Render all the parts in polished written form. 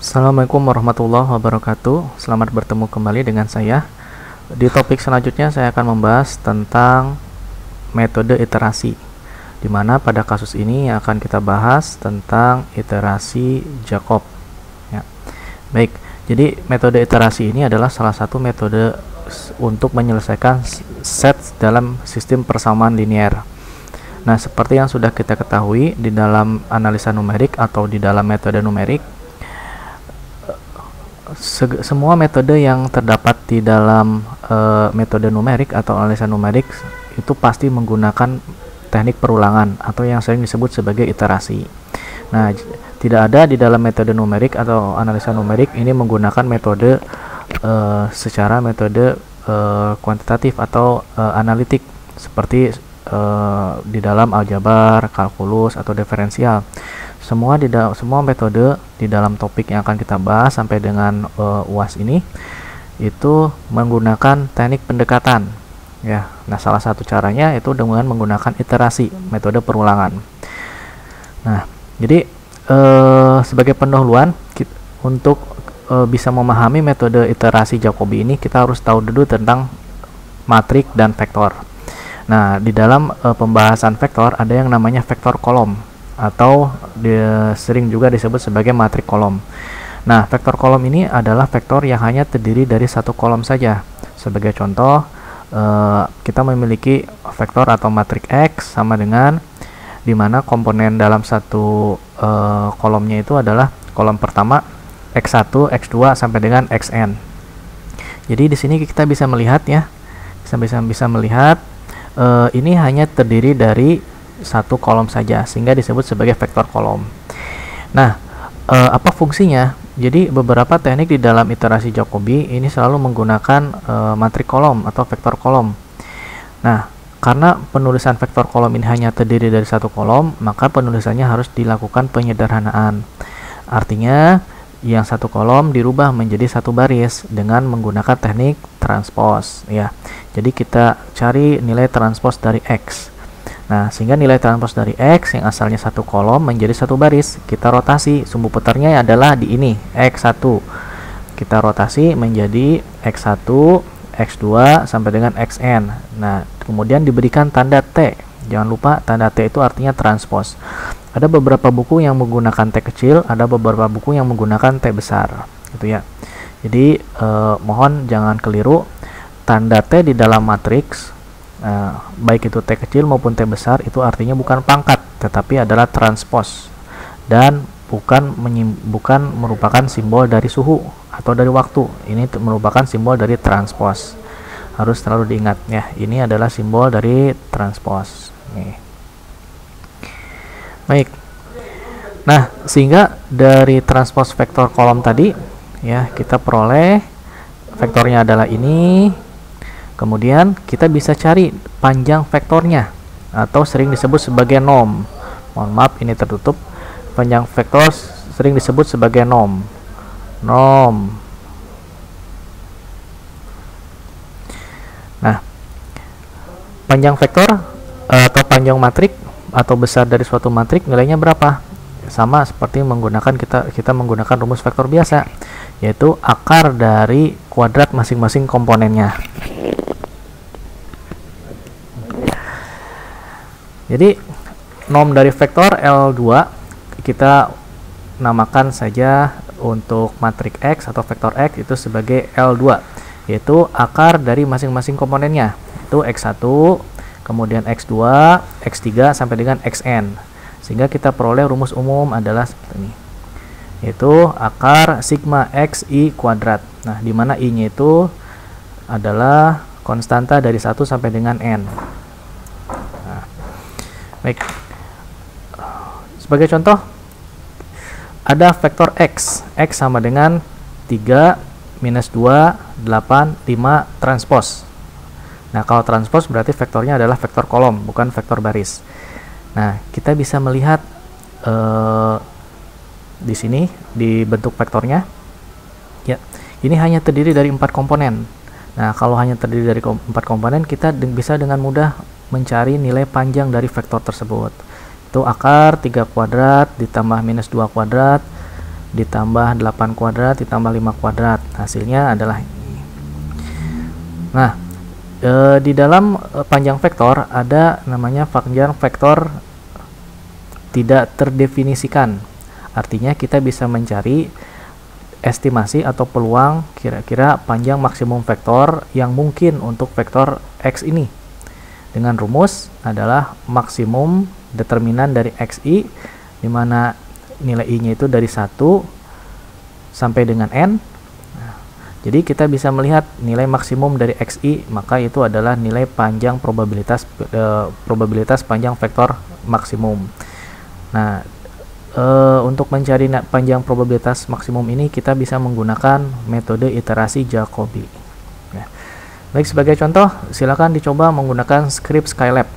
Assalamualaikum warahmatullahi wabarakatuh. Selamat bertemu kembali dengan saya. Di topik selanjutnya saya akan membahas tentang metode iterasi, di mana pada kasus ini akan kita bahas tentang iterasi Jacob. Ya. Baik, jadi metode iterasi ini adalah salah satu metode untuk menyelesaikan set dalam sistem persamaan linear. Nah, seperti yang sudah kita ketahui di dalam analisa numerik atau di dalam metode numerik, semua metode yang terdapat di dalam metode numerik atau analisa numerik itu pasti menggunakan teknik perulangan atau yang sering disebut sebagai iterasi. Nah, tidak ada di dalam metode numerik atau analisa numerik ini menggunakan metode secara metode kuantitatif atau analitik seperti di dalam aljabar, kalkulus atau diferensial. Semua metode di dalam topik yang akan kita bahas sampai dengan UAS ini itu menggunakan teknik pendekatan, ya. Nah, salah satu caranya itu dengan menggunakan iterasi, metode perulangan. Nah, jadi sebagai pendahuluan untuk bisa memahami metode iterasi Jacobi ini, kita harus tahu dulu tentang matrik dan vektor. Nah, di dalam pembahasan vektor ada yang namanya vektor kolom, atau sering juga disebut sebagai matrik kolom. Nah, vektor kolom ini adalah vektor yang hanya terdiri dari satu kolom saja. Sebagai contoh, kita memiliki vektor atau matrik X sama dengan dimana komponen dalam satu kolomnya itu adalah kolom pertama X1, X2 sampai dengan Xn. Jadi di sini kita bisa melihat, ya, bisa melihat ini hanya terdiri dari satu kolom saja, sehingga disebut sebagai vektor kolom. Nah, apa fungsinya? Jadi beberapa teknik di dalam iterasi Jacobi ini selalu menggunakan matrik kolom atau vektor kolom. Nah, karena penulisan vektor kolom ini hanya terdiri dari satu kolom, maka penulisannya harus dilakukan penyederhanaan. Artinya, yang satu kolom dirubah menjadi satu baris dengan menggunakan teknik transpose, ya. Jadi kita cari nilai transpose dari X. Nah, sehingga nilai transpose dari X yang asalnya satu kolom menjadi satu baris. Kita rotasi, sumbu putarnya adalah di ini, X1. Kita rotasi menjadi X1, X2 sampai dengan Xn. Nah, kemudian diberikan tanda T. Jangan lupa tanda T itu artinya transpose. Ada beberapa buku yang menggunakan T kecil, ada beberapa buku yang menggunakan T besar, gitu ya. Jadi mohon jangan keliru. Tanda T di dalam matriks, baik itu T kecil maupun T besar, itu artinya bukan pangkat, tetapi adalah transpose dan bukan merupakan simbol dari suhu atau dari waktu. Ini merupakan simbol dari transpose. Harus selalu diingat, ya. Ini adalah simbol dari transpose. Nih. Baik. Nah, sehingga dari transpose vektor kolom tadi, ya, kita peroleh vektornya adalah ini. Kemudian kita bisa cari panjang vektornya atau sering disebut sebagai norm. Mohon maaf, ini tertutup. Panjang vektor sering disebut sebagai norm. Nah, panjang vektor atau panjang matrik atau besar dari suatu matrik nilainya berapa? Sama seperti kita menggunakan rumus vektor biasa, yaitu akar dari kuadrat masing-masing komponennya. Jadi norm dari vektor L2 kita namakan saja untuk matrik X atau vektor X itu sebagai L2, yaitu akar dari masing-masing komponennya. Itu X1, kemudian X2, X3 sampai dengan Xn. Sehingga kita peroleh rumus umum adalah seperti ini, yaitu akar sigma X I kuadrat. Nah, di mana I-nya itu adalah konstanta dari 1 sampai dengan N. Baik, sebagai contoh ada vektor X sama dengan 3, minus 2, 8, 5 transpose. Nah, kalau transpose berarti vektornya adalah vektor kolom, bukan vektor baris. Nah, kita bisa melihat di sini di bentuk vektornya, ya, ini hanya terdiri dari 4 komponen. Nah, kalau hanya terdiri dari 4 komponen, kita bisa dengan mudah mencari nilai panjang dari vektor tersebut. Itu akar 3 kuadrat ditambah minus 2 kuadrat ditambah 8 kuadrat ditambah 5 kuadrat, hasilnya adalah ini. Nah, di dalam panjang vektor ada namanya panjang vektor tidak terdefinisikan. Artinya kita bisa mencari estimasi atau peluang kira-kira panjang maksimum vektor yang mungkin untuk vektor X ini. Dengan rumus adalah maksimum determinan dari XI, di mana nilai I-nya itu dari 1 sampai dengan N. Nah, jadi kita bisa melihat nilai maksimum dari XI, maka itu adalah nilai panjang probabilitas panjang vektor maksimum. Nah, untuk mencari panjang probabilitas maksimum ini kita bisa menggunakan metode iterasi Jacobi. Ya. Baik, sebagai contoh silakan dicoba menggunakan script Scilab.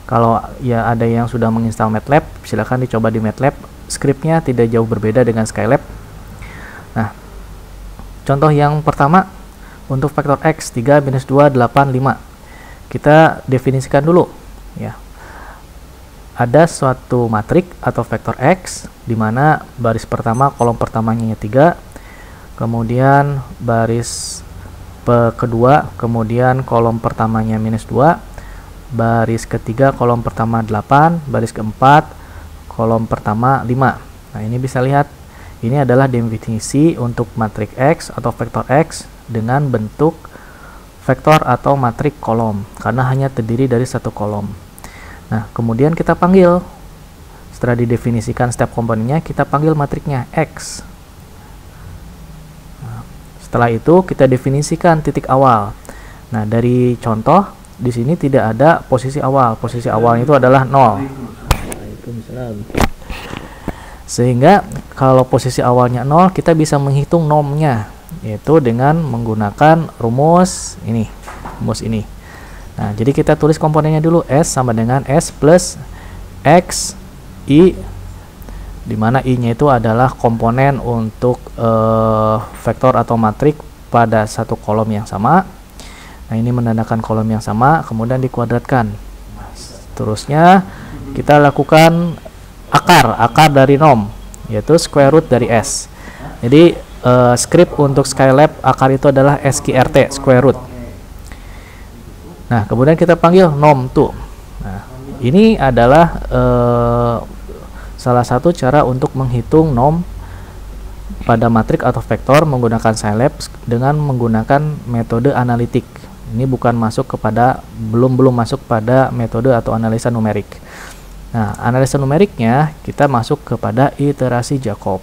Kalau ya ada yang sudah menginstal MATLAB, silakan dicoba di MATLAB. Scriptnya tidak jauh berbeda dengan Scilab. Nah, contoh yang pertama untuk vektor X 3, -2, 8, 5. Kita definisikan dulu ya. Ada suatu matrik atau vektor X di mana baris pertama kolom pertamanya 3, kemudian baris kedua, kemudian kolom pertamanya -2, baris ketiga kolom pertama 8, baris keempat kolom pertama 5. Nah, ini bisa lihat ini adalah definisi untuk matrik X atau vektor X dengan bentuk vektor atau matrik kolom karena hanya terdiri dari satu kolom. Nah, kemudian kita panggil, setelah didefinisikan step komponennya, kita panggil matriknya X. Nah, setelah itu kita definisikan titik awal. Nah, dari contoh di sini tidak ada posisi awal. Posisi awalnya itu adalah 0. Sehingga kalau posisi awalnya 0, kita bisa menghitung nomnya, yaitu dengan menggunakan rumus ini. Nah, jadi kita tulis komponennya dulu. S sama dengan S plus X I, dimana I-nya itu adalah komponen untuk vektor atau matrik pada satu kolom yang sama. Nah, ini menandakan kolom yang sama, kemudian dikuadratkan. Seterusnya kita lakukan akar dari nom, yaitu square root dari S. Jadi script untuk Scilab akar itu adalah SQRT, square root. Nah, kemudian kita panggil nom2. Nah, ini adalah salah satu cara untuk menghitung nom pada matrik atau vektor menggunakan Scilab dengan menggunakan metode analitik. Ini belum masuk pada metode atau analisa numerik. Nah, analisa numeriknya kita masuk kepada iterasi Jacob.